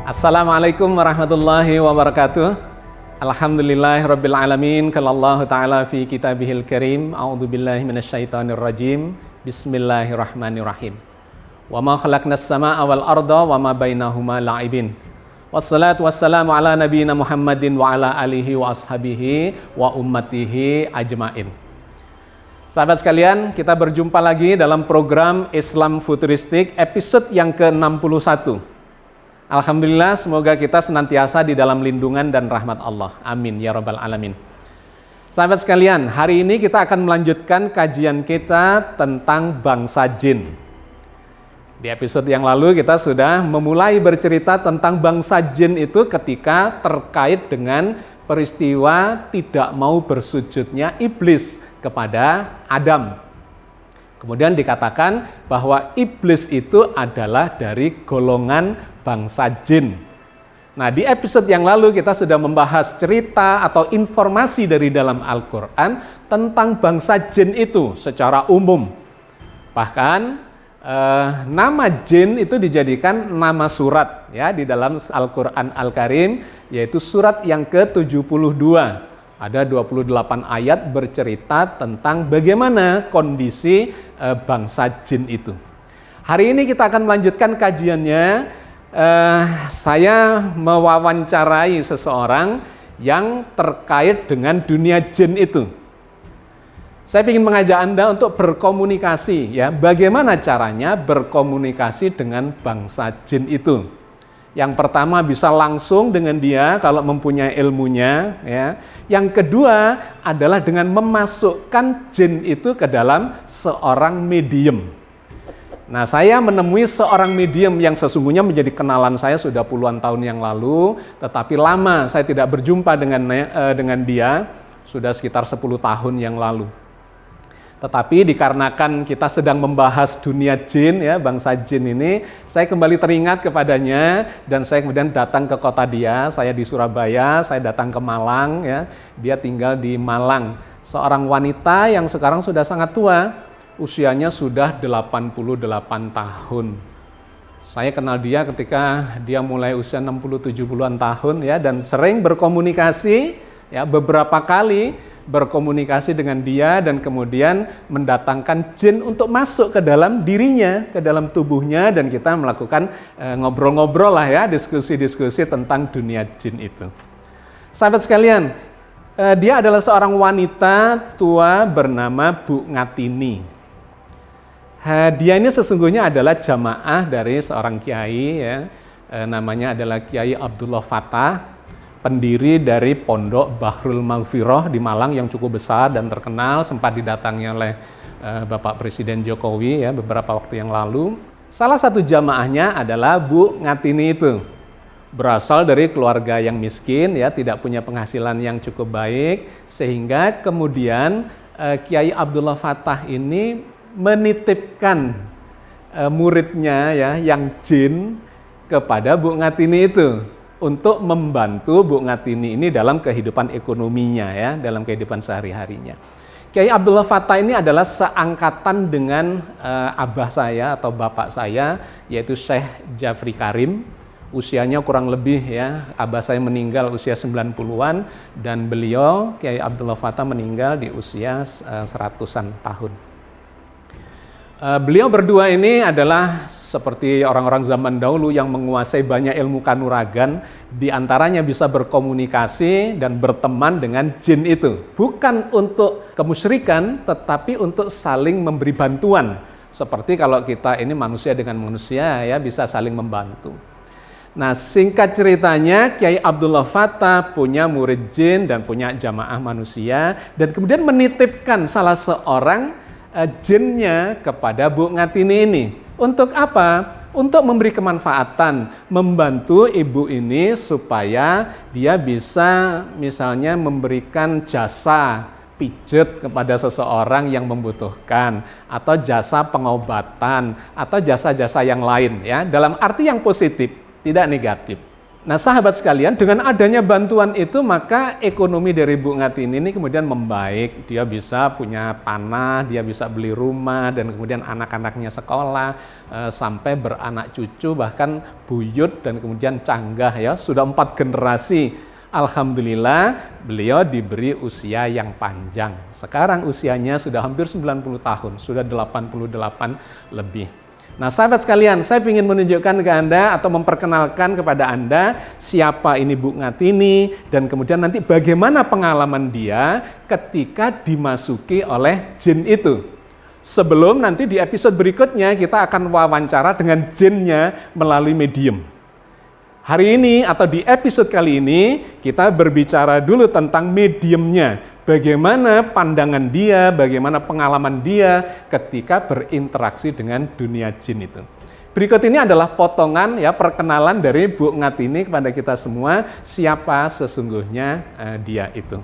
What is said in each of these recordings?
Assalamualaikum warahmatullahi wabarakatuh. Alhamdulillahirabbil alamin. Qala Allah Ta'ala fi kitabihil karim. A'udzubillahi minasyaitonir rajim. Bismillahirrahmanirrahim. Wa ma khalaqnas samaa'a wal arda wa ma bainahuma la'ibin. Wassalatu wassalamu ala nabiyyina Muhammadin wa ala alihi wa ashabihi wa ummatihi ajmain. Sahabat sekalian, kita berjumpa lagi dalam program Islam Futuristik episode yang ke-61. Alhamdulillah, semoga kita senantiasa di dalam lindungan dan rahmat Allah. Amin ya rabbal alamin. Sahabat sekalian, hari ini kita akan melanjutkan kajian kita tentang bangsa jin. Di episode yang lalu kita sudah memulai bercerita tentang bangsa jin itu ketika terkait dengan peristiwa tidak mau bersujudnya iblis kepada Adam. Kemudian dikatakan bahwa iblis itu adalah dari golongan bangsa jin. Nah, di episode yang lalu kita sudah membahas cerita atau informasi dari dalam Al-Quran tentang bangsa jin itu secara umum. Bahkan nama jin itu dijadikan nama surat ya di dalam Al-Quran Al-Karim, yaitu surat yang ke-72. Ada 28 ayat bercerita tentang bagaimana kondisi bangsa jin itu. Hari ini kita akan melanjutkan kajiannya. Saya mewawancarai seseorang yang terkait dengan dunia jin itu. Saya ingin mengajak Anda untuk berkomunikasi, ya. Bagaimana caranya berkomunikasi dengan bangsa jin itu? Yang pertama bisa langsung dengan dia kalau mempunyai ilmunya, ya. Yang kedua adalah dengan memasukkan jin itu ke dalam seorang medium. Nah, saya menemui seorang medium yang sesungguhnya menjadi kenalan saya sudah puluhan tahun yang lalu, tetapi lama saya tidak berjumpa dengan dia, sudah sekitar 10 tahun yang lalu. Tetapi dikarenakan kita sedang membahas dunia jin, ya, bangsa jin ini, saya kembali teringat kepadanya dan saya kemudian datang ke kota dia. Saya di Surabaya, saya datang ke Malang, ya. Dia tinggal di Malang. Seorang wanita yang sekarang sudah sangat tua, usianya sudah 88 tahun. Saya kenal dia ketika dia mulai usia 60-70-an tahun, ya, dan sering berkomunikasi, ya, beberapa kali berkomunikasi dengan dia dan kemudian mendatangkan jin untuk masuk ke dalam dirinya, ke dalam tubuhnya, dan kita melakukan ngobrol-ngobrol lah, ya, diskusi-diskusi tentang dunia jin itu. Sahabat sekalian, dia adalah seorang wanita tua bernama Bu Ngatini. Dia ini sesungguhnya adalah jamaah dari seorang kiai, ya, namanya adalah Kiai Abdullah Fattah, pendiri dari Pondok Bahrul Maghfirah di Malang yang cukup besar dan terkenal, sempat didatangi oleh Bapak Presiden Jokowi, ya, beberapa waktu yang lalu. Salah satu jamaahnya adalah Bu Ngatini itu. Berasal dari keluarga yang miskin, ya, tidak punya penghasilan yang cukup baik, sehingga kemudian Kiai Abdullah Fattah ini menitipkan muridnya, ya, yang jin kepada Bu Ngatini itu, untuk membantu Bu Ngatini ini dalam kehidupan ekonominya, ya, dalam kehidupan sehari-harinya. Kiai Abdullah Fattah ini adalah seangkatan dengan abah saya atau bapak saya, yaitu Syekh Jafri Karim. Usianya kurang lebih, ya, abah saya meninggal usia 90-an dan beliau Kiai Abdullah Fattah meninggal di usia 100-an tahun. Beliau berdua ini adalah seperti orang-orang zaman dahulu yang menguasai banyak ilmu kanuragan, di antaranya bisa berkomunikasi dan berteman dengan jin itu. Bukan untuk kemusyrikan, tetapi untuk saling memberi bantuan. Seperti kalau kita ini manusia dengan manusia, ya, bisa saling membantu. Nah, singkat ceritanya, Kiai Abdullah Fattah punya murid jin dan punya jamaah manusia, dan kemudian menitipkan salah seorang jinnya kepada Bu Ngatini ini. Untuk apa? Untuk memberi kemanfaatan, membantu ibu ini supaya dia bisa misalnya memberikan jasa pijet kepada seseorang yang membutuhkan, atau jasa pengobatan, atau jasa-jasa yang lain, ya, dalam arti yang positif, tidak negatif. Nah sahabat sekalian, dengan adanya bantuan itu maka ekonomi dari Bu Ngatini ini kemudian membaik. Dia bisa punya tanah, dia bisa beli rumah, dan kemudian anak-anaknya sekolah, sampai beranak cucu, bahkan buyut dan kemudian canggah ya. Sudah 4 generasi. Alhamdulillah beliau diberi usia yang panjang. Sekarang usianya sudah hampir 90 tahun, sudah 88 lebih. Nah sahabat sekalian, saya ingin menunjukkan ke Anda atau memperkenalkan kepada Anda siapa ini Bu Ngatini dan kemudian nanti bagaimana pengalaman dia ketika dimasuki oleh jin itu. Sebelum nanti di episode berikutnya kita akan wawancara dengan jinnya melalui medium. Hari ini atau di episode kali ini kita berbicara dulu tentang mediumnya. Bagaimana pandangan dia, bagaimana pengalaman dia ketika berinteraksi dengan dunia jin itu. Berikut ini adalah potongan ya perkenalan dari Bu Ngatini kepada kita semua, siapa sesungguhnya dia itu.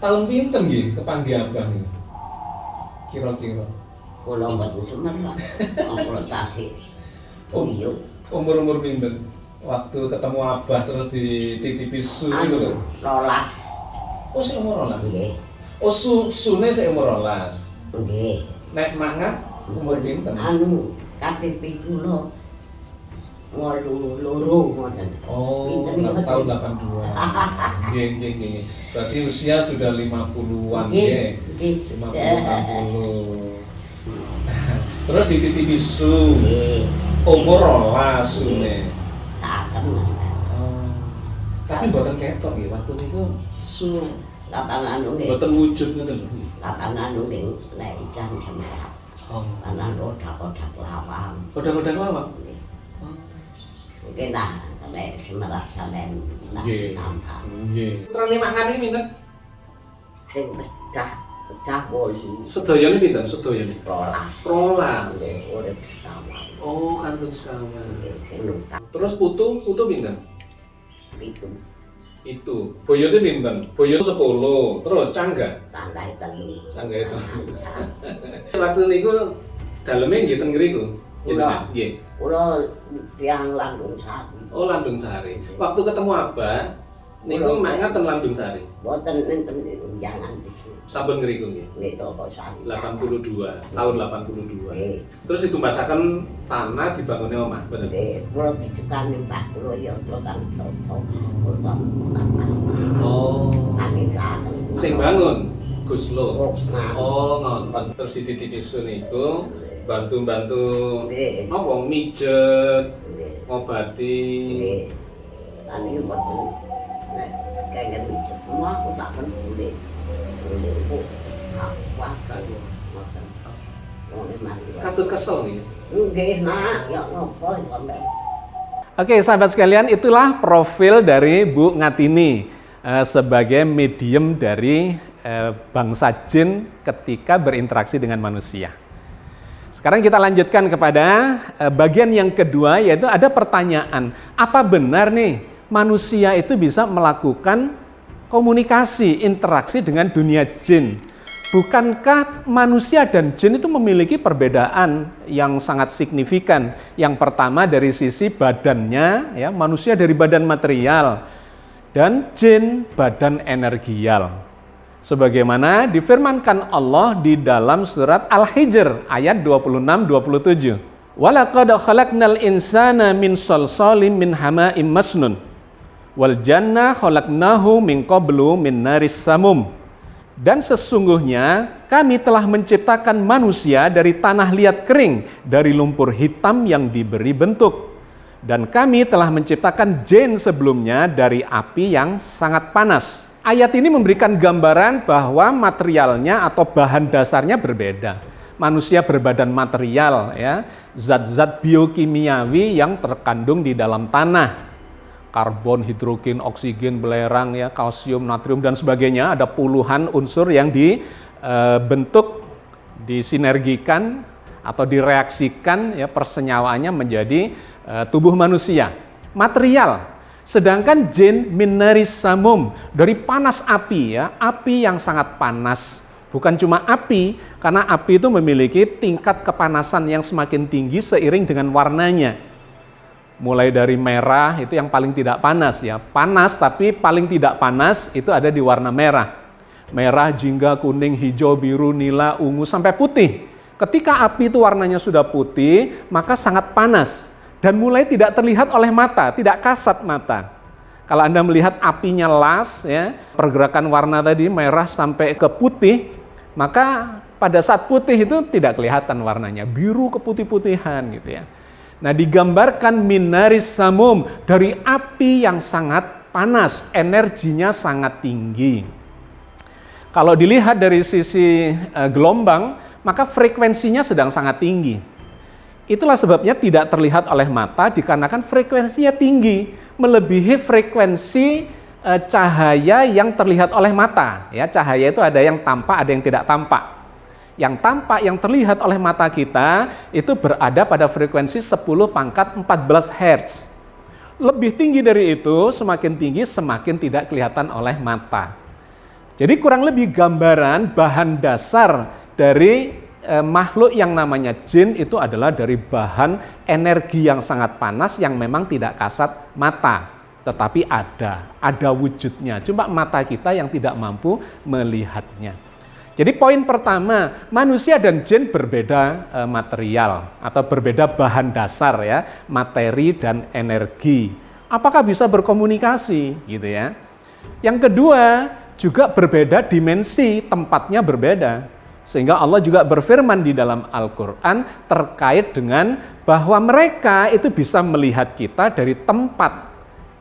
Tahun pinten nggih kepanggih abah ini? Kira-kira. Kula mboten semerang. Kula tasih. Umur pinten? Waktu ketemu abah terus dititipi su Anu, itu. 12. Oh, sik umur 12. Nggih. Oh, sune sik umur 12. Nggih. Nek mangat umur pinten? Anu, KTP kula 82 ngoten. Oh, Pinten tahun 82. Nggih. Berarti usia sudah 50-an Nggih. nggih. 50 60. Terus dititipi su. Nggih. Umur 12 sune. Takem. Tapi mboten ketok nggih waktu niku su Kapan anu nggih. mboten wujud ngoten lho. Kapan anu ning nek ikan semerap. Oh. Kanan odak-odak lawang. Udah lawang. Mungkin nah, nek semerap sampean nak Nggih. sampah. Nggih. Putrane mangane pinten? Sing pecah wolu. Sedayane pinten? Sedayane. 12. 12. Nggih, urip sawang. Oh, kantun sekawan. Sing numpang Terus putu pinten? pitu. Itu. Boyote pinten? Boyote 10. Terus cangga. Tanggai telu. Cangga itu. Waktu niku daleme nggih ten ngriku. Kula. Nggih. Kula tiang Landung Sari. Oh, Landung Sari. Waktu ketemu Abah niku Kula. mangat ten Landung Sari. Boten nenten jangan itu. Sampun ngriku nggih. Nggih toko sari. 82, tahun 82. Nggih. Terus ditumbasaken tanah dibangunnya omah, bener. Nggih, kula disukani Pak kula ya kula kan cocok. Kula kan Oh. angin saken. Sing bangun Gus Lo. Oh, nah. Oh, ngoten. Terus dititipi su niku bantu-bantu Nggih. napa mijet, Nggih. ngobati. Nggih. Kan iki boten nek kenging itu semua aku saken kulit. Kulit ku kuat kan. Boten. Wong mari. Katut kesel nggih. Nggih, Nak, ya ngopo sampean. Oke, sahabat sekalian, itulah profil dari Bu Ngatini sebagai medium dari bangsa jin ketika berinteraksi dengan manusia. Sekarang kita lanjutkan kepada bagian yang kedua, yaitu ada pertanyaan, apa benar nih manusia itu bisa melakukan komunikasi, interaksi dengan dunia jin? Bukankah manusia dan jin itu memiliki perbedaan yang sangat signifikan? Yang pertama dari sisi badannya, ya, manusia dari badan material dan jin badan energial. Sebagaimana difirmankan Allah di dalam surat Al-Hijr ayat 26-27. Walaqad khalaqnal insana min salsalin min hama'im masnun wal janna khalaqnahu min qablu min naris samum. Dan sesungguhnya kami telah menciptakan manusia dari tanah liat kering, dari lumpur hitam yang diberi bentuk. Dan kami telah menciptakan jin sebelumnya dari api yang sangat panas. Ayat ini memberikan gambaran bahwa materialnya atau bahan dasarnya berbeda. Manusia berbadan material, ya, zat-zat biokimiawi yang terkandung di dalam tanah. karbon, hidrogen, oksigen, belerang, ya, kalsium, natrium dan sebagainya. Ada puluhan unsur yang dibentuk, disinergikan atau direaksikan, ya, persenyawaannya menjadi tubuh manusia. Material. Sedangkan jin min naris samum, dari panas api, ya, api yang sangat panas. Bukan cuma api, karena api itu memiliki tingkat kepanasan yang semakin tinggi seiring dengan warnanya. Mulai dari merah itu yang paling tidak panas, ya. Panas tapi paling tidak panas itu ada di warna merah. Merah, jingga, kuning, hijau, biru, nila, ungu sampai putih. Ketika api itu warnanya sudah putih, maka sangat panas dan mulai tidak terlihat oleh mata, tidak kasat mata. Kalau Anda melihat apinya las, ya, pergerakan warna tadi merah sampai ke putih, maka pada saat putih itu tidak kelihatan warnanya, biru keputih-putihan gitu, ya. Nah, digambarkan minaris samum, dari api yang sangat panas, energinya sangat tinggi. Kalau dilihat dari sisi gelombang, maka frekuensinya sedang sangat tinggi. Itulah sebabnya tidak terlihat oleh mata dikarenakan frekuensinya tinggi, melebihi frekuensi cahaya yang terlihat oleh mata. Ya, cahaya itu ada yang tampak, ada yang tidak tampak. Yang tampak, yang terlihat oleh mata kita itu berada pada frekuensi 10⁻14 Hz. Lebih tinggi dari itu, semakin tinggi semakin tidak kelihatan oleh mata. Jadi kurang lebih gambaran bahan dasar dari makhluk yang namanya jin itu adalah dari bahan energi yang sangat panas yang memang tidak kasat mata. Tetapi ada wujudnya. Cuma mata kita yang tidak mampu melihatnya. Jadi poin pertama, manusia dan jin berbeda material atau berbeda bahan dasar, ya, materi dan energi. Apakah bisa berkomunikasi gitu, ya? Yang kedua, juga berbeda dimensi, tempatnya berbeda. Sehingga Allah juga berfirman di dalam Al-Qur'an terkait dengan bahwa mereka itu bisa melihat kita dari tempat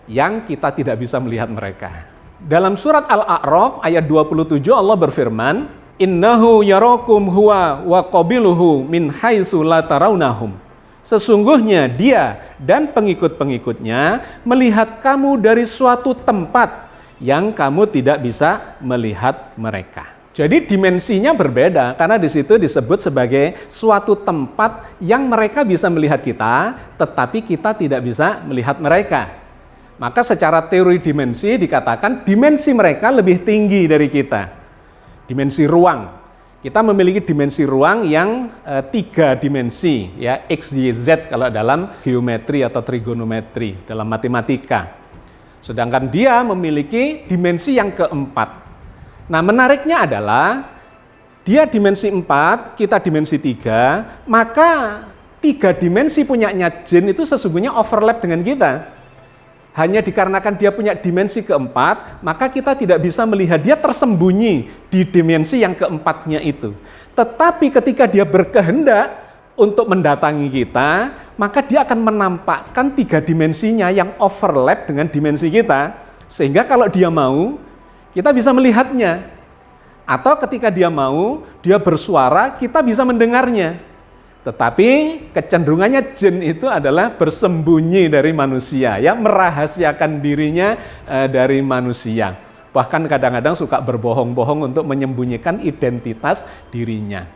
yang kita tidak bisa melihat mereka. Dalam surat Al-A'raf ayat 27 Allah berfirman, innahu yarakum huwa wa qabiluhu min haitsu la tarawnahum. Sesungguhnya dia dan pengikut-pengikutnya melihat kamu dari suatu tempat yang kamu tidak bisa melihat mereka. Jadi dimensinya berbeda karena di situ disebut sebagai suatu tempat yang mereka bisa melihat kita, tetapi kita tidak bisa melihat mereka. Maka secara teori dimensi dikatakan dimensi mereka lebih tinggi dari kita. Dimensi ruang. Kita memiliki dimensi ruang yang 3 dimensi, ya, X, Y, Z kalau dalam geometri atau trigonometri, dalam matematika. Sedangkan dia memiliki dimensi yang keempat. Nah, menariknya adalah dia dimensi 4, kita dimensi 3, maka 3 dimensi punyanya jin itu sesungguhnya overlap dengan kita. Hanya dikarenakan dia punya dimensi keempat, maka kita tidak bisa melihat, dia tersembunyi di dimensi yang keempatnya itu. Tetapi ketika dia berkehendak untuk mendatangi kita, maka dia akan menampakkan 3 dimensinya yang overlap dengan dimensi kita. Sehingga kalau dia mau, kita bisa melihatnya. Atau ketika dia mau, dia bersuara, kita bisa mendengarnya. Tetapi kecenderungannya jin itu adalah bersembunyi dari manusia, ya, merahasiakan dirinya dari manusia. Bahkan kadang-kadang suka berbohong-bohong untuk menyembunyikan identitas dirinya.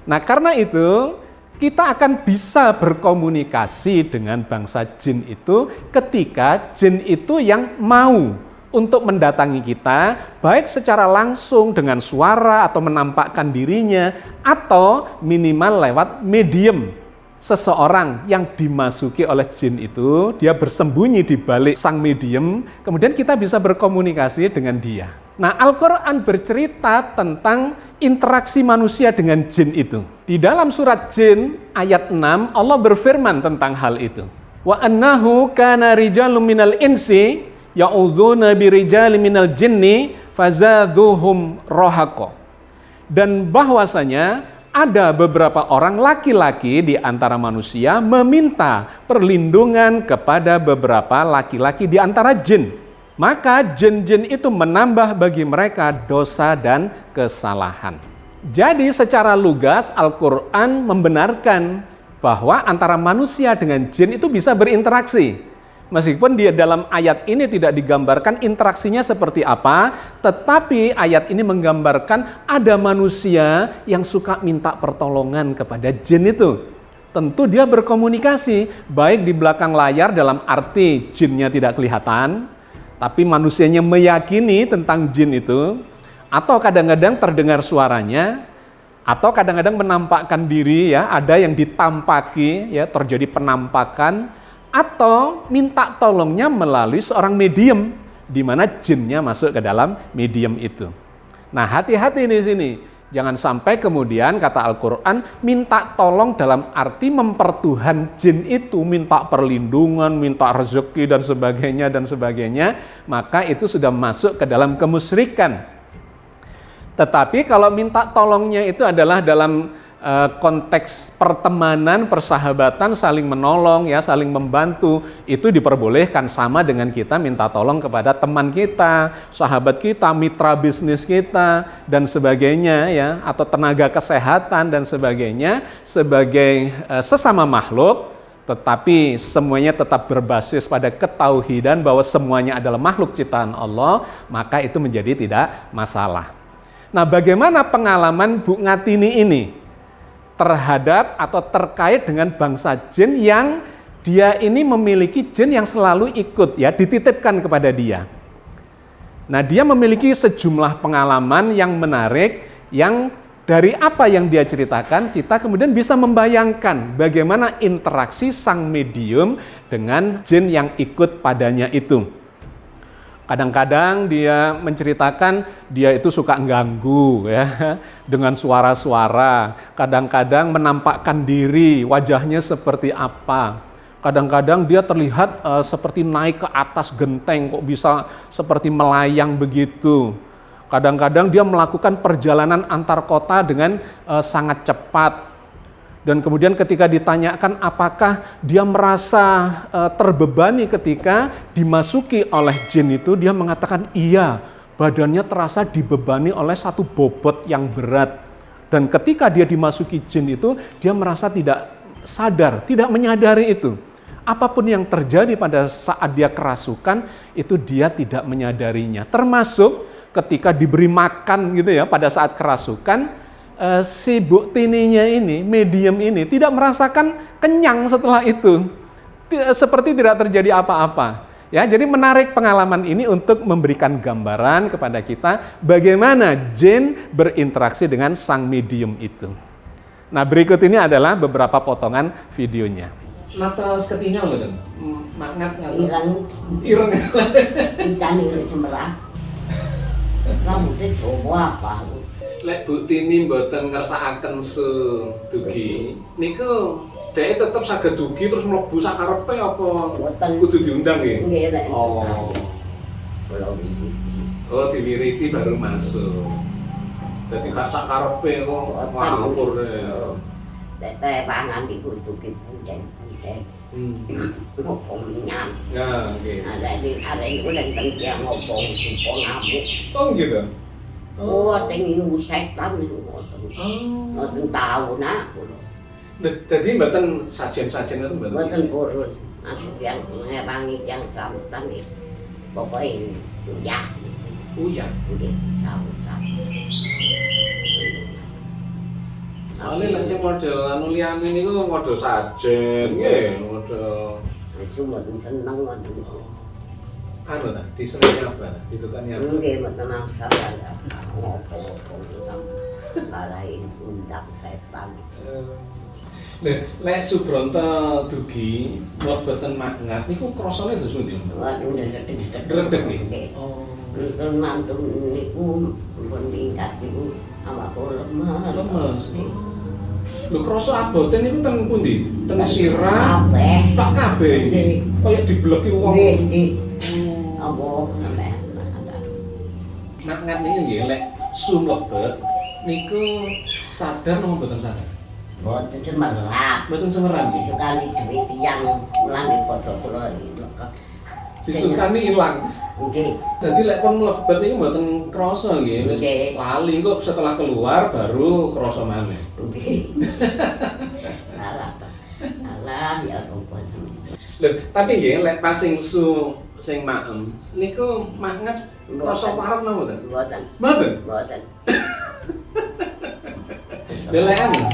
Nah, karena itu kita akan bisa berkomunikasi dengan bangsa jin itu ketika jin itu yang mau untuk mendatangi kita, baik secara langsung dengan suara atau menampakkan dirinya, atau minimal lewat medium seseorang yang dimasuki oleh jin itu, dia bersembunyi di balik sang medium, kemudian kita bisa berkomunikasi dengan dia. Nah, Al-Quran bercerita tentang interaksi manusia dengan jin itu. Di dalam surat Jin ayat 6, Allah berfirman tentang hal itu. Wa annahu kana rijalun minal insi ya'udzuuna birijali minal jinni fazaduhum rohaqo. Dan bahwasanya ada beberapa orang laki-laki di antara manusia meminta perlindungan kepada beberapa laki-laki di antara jin. Maka jin-jin itu menambah bagi mereka dosa dan kesalahan. Jadi secara lugas Al-Quran membenarkan bahwa antara manusia dengan jin itu bisa berinteraksi. Meskipun dia dalam ayat ini tidak digambarkan interaksinya seperti apa, tetapi ayat ini menggambarkan ada manusia yang suka minta pertolongan kepada jin itu. Tentu dia berkomunikasi, baik di belakang layar dalam arti jinnya tidak kelihatan, tapi manusianya meyakini tentang jin itu, atau kadang-kadang terdengar suaranya, atau kadang-kadang menampakkan diri, ya, ada yang ditampaki, ya, terjadi penampakan, atau minta tolongnya melalui seorang medium, di mana jinnya masuk ke dalam medium itu. Nah, hati-hati di sini. Jangan sampai kemudian kata Al-Quran minta tolong dalam arti mempertuhan jin itu, minta perlindungan, minta rezeki dan sebagainya, maka itu sudah masuk ke dalam kemusyrikan. Tetapi kalau minta tolongnya itu adalah dalam konteks pertemanan, persahabatan, saling menolong, ya, saling membantu, itu diperbolehkan sama dengan kita minta tolong kepada teman kita, sahabat kita, mitra bisnis kita dan sebagainya, ya, atau tenaga kesehatan dan sebagainya sebagai sesama makhluk, tetapi semuanya tetap berbasis pada ketauhidan bahwa semuanya adalah makhluk ciptaan Allah, maka itu menjadi tidak masalah. Nah, bagaimana pengalaman Bu Ngatini ini terhadap atau terkait dengan bangsa jin yang dia ini memiliki jin yang selalu ikut, ya, dititipkan kepada dia. Nah, dia memiliki sejumlah pengalaman yang menarik, yang dari apa yang dia ceritakan kita kemudian bisa membayangkan bagaimana interaksi sang medium dengan jin yang ikut padanya itu. Kadang-kadang dia menceritakan dia itu suka ganggu, ya, dengan suara-suara. Kadang-kadang menampakkan diri, wajahnya seperti apa. Kadang-kadang dia terlihat seperti naik ke atas genteng, kok bisa seperti melayang begitu. Kadang-kadang dia melakukan perjalanan antar kota dengan sangat cepat. Dan kemudian ketika ditanyakan apakah dia merasa terbebani ketika dimasuki oleh jin itu, dia mengatakan iya, badannya terasa dibebani oleh satu bobot yang berat. Dan ketika dia dimasuki jin itu, dia merasa tidak sadar, tidak menyadari itu. Apapun yang terjadi pada saat dia kerasukan, itu dia tidak menyadarinya. Termasuk ketika diberi makan gitu, ya, pada saat kerasukan, si Bu Tininya ini, medium ini tidak merasakan kenyang setelah itu, seperti tidak terjadi apa-apa. Ya, jadi menarik pengalaman ini untuk memberikan gambaran kepada kita bagaimana jin berinteraksi dengan sang medium itu. Nah, berikut ini adalah beberapa potongan videonya. Mata seketinya loh, kan? Mangat ireng. Ikan ireng semerah. Rambutnya coba apa? Lek Bu Tini mboten ngersakaken sedugi, niku dhek tetep saged dugi terus mlebu sakarepe apa kudu diundang nggih? Nggih, Oh. Kalau Oh, diwiriti baru masuk. Dadi gak sakarepe kok ngawur. Tete pangan iku dugi punten-punten. Ngopong nyam. Nah, nggih. Ada iku nang tengkiang ngopong ngamuk. Oh, gitu. Oh, tinggi setan itu ngoten tahu nak. Jadi mboten sajen-sajen itu mboten. Mboten purun. Masuk yang ngerangi yang sambutan iki. Pokoke ya. Uya. Nggih, sambut. Soale lek sing model anu liyane niku model sajen nggih, model mboten seneng ngoten. Anu ta, disenengi apa? Ditukani apa? Nggih, mboten masalah. Ngopo-ngopo marahin undang setan. Lek Subronto dugi mboten mangat niku krasane dos pundi? Waduh, Redeg nggih. Oh. Untuk mantu niku pun tingkat niku awak lemes. Lemes. Lho krasa abote niku ten pundi? Ten sirah. Kabeh. Sak kabeh. Kaya dibleki wong. Nggih. Apa sampe mangat niki nggih lek sumlebet niku sadar napa mboten sadar? Mboten semerap. Mboten semerap nggih. Disukani duit tiyang melani padha kula iki. Disukani ilang. Nggih. Jadi lek pun mlebet niku mboten krasa nggih, wis lali kok setelah keluar baru krasa maneh. Nggih. Alah ya ampun. Loh, tapi ya lek pas sing su sing maem niku manget rasa parek napa mboten? Mboten. Mboten. Mboten.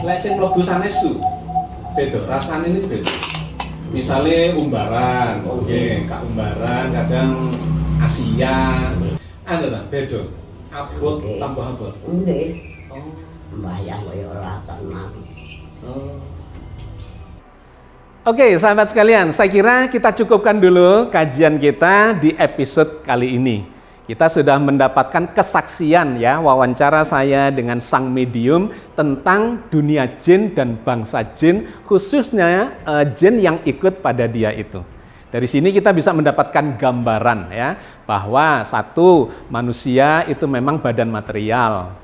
Lek sing mlebu sanes su. Beda, rasane niku beda. Misale umbaran, nggih, kak umbaran kadang Asia. Anu ta, beda. Abot tambah abot. Nggih. Oh. Mbayang kaya ora tenang. Oh. Oke, sahabat sekalian, saya kira kita cukupkan dulu kajian kita di episode kali ini. Kita sudah mendapatkan kesaksian ya, wawancara saya dengan sang medium tentang dunia jin dan bangsa jin, khususnya jin yang ikut pada dia itu. Dari sini kita bisa mendapatkan gambaran ya, bahwa satu, manusia itu memang badan material,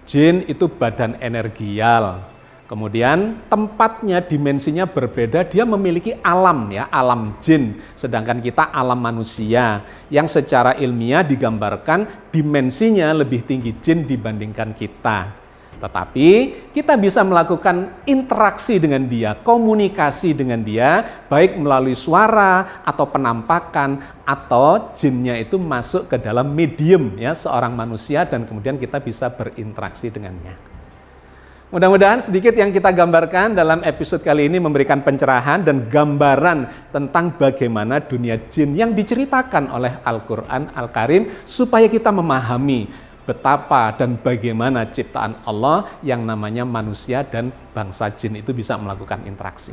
jin itu badan energial. Kemudian tempatnya, dimensinya berbeda, dia memiliki alam ya, alam jin. Sedangkan kita alam manusia yang secara ilmiah digambarkan dimensinya lebih tinggi jin dibandingkan kita. Tetapi kita bisa melakukan interaksi dengan dia, komunikasi dengan dia, baik melalui suara atau penampakan, atau jinnya itu masuk ke dalam medium ya, seorang manusia dan kemudian kita bisa berinteraksi dengannya. Mudah-mudahan sedikit yang kita gambarkan dalam episode kali ini memberikan pencerahan dan gambaran tentang bagaimana dunia jin yang diceritakan oleh Al-Quran Al-Karim supaya kita memahami betapa dan bagaimana ciptaan Allah yang namanya manusia dan bangsa jin itu bisa melakukan interaksi.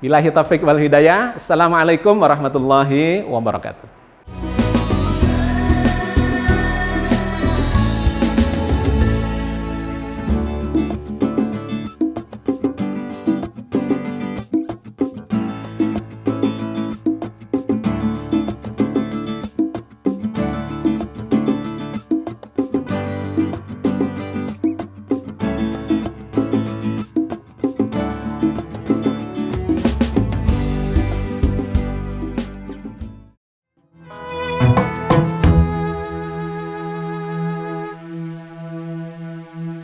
Billahi taufiq wal hidayah. Assalamualaikum warahmatullahi wabarakatuh.